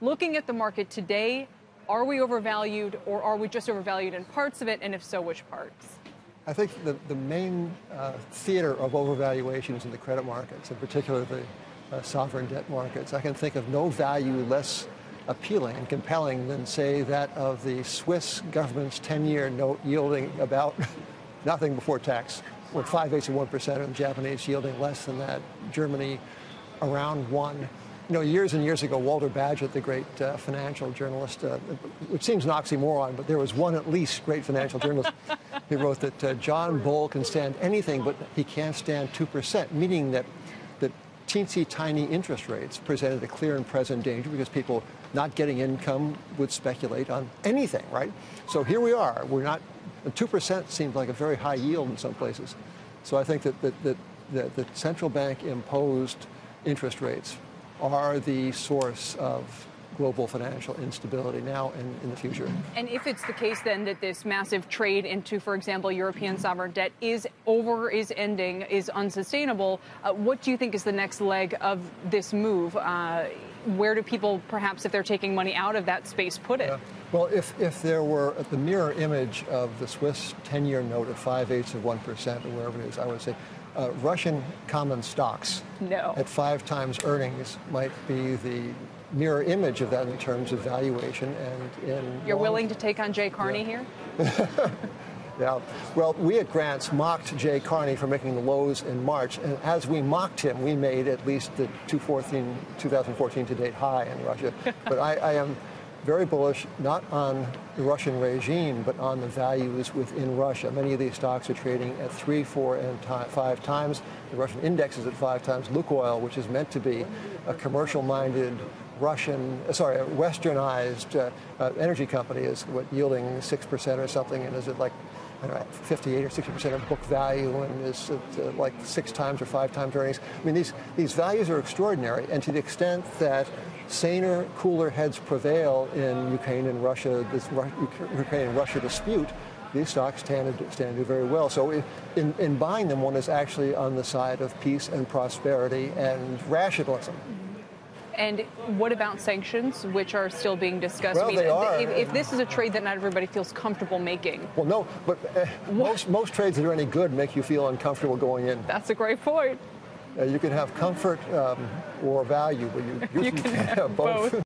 Looking at the market today, are we overvalued or are we just overvalued in parts of it? And if so, which parts? I think the main theater of overvaluation is in the credit markets, in particular the sovereign debt markets. I can think of no value less appealing and compelling than, say, that of the Swiss government's 10-year note yielding about nothing before tax, with 5/8 of 1%, and the Japanese yielding less than that, Germany around 1%. You know, years and years ago, Walter Bagehot, the great financial journalist, which seems an oxymoron, but there was one at least great financial journalist, he wrote that John Bull can stand anything, but he can't stand 2%, meaning that teensy tiny interest rates presented a clear and present danger because people not getting income would speculate on anything, right? So here we are. We're not, 2% seems like a very high yield in some places. So I think that the central bank imposed interest rates are the source of global financial instability now and in the future. And if it's the case then that this massive trade into, for example, European sovereign debt is over, is ending, is unsustainable, what do you think is the next leg of this move? Where do people, perhaps if they're taking money out of that space, put it? Well, if there were the mirror image of the Swiss 10-year note at 5/8 of 1% or wherever it is, I would say Russian common stocks at 5 times earnings might be the mirror image of that in terms of valuation. And you're willing to take on Jay Carney here? Yeah. Well, we at Grants mocked Jay Carney for making the lows in March, and as we mocked him, we made at least the 2014 to date high in Russia. But I am very bullish, not on the Russian regime, but on the values within Russia. Many of these stocks are trading at 3, 4, and 5 times. The Russian index is at 5 times. Lukoil, which is meant to be a commercial-minded westernized energy company, is yielding 6% or something, and is at like, I don't know, 58 or 60% of book value, and is at like 6 times or 5 times earnings. I mean, these values are extraordinary, and to the extent that saner, cooler heads prevail in Ukraine and Russia, this Ukraine and Russia dispute, these stocks stand to do very well. So in buying them, one is actually on the side of peace and prosperity and rationalism. And what about sanctions, which are still being discussed? Well, they are. If this is a trade that not everybody feels comfortable making. Well, no, but most trades that are any good make you feel uncomfortable going in. That's a great point. You can have comfort or value, but you can have both.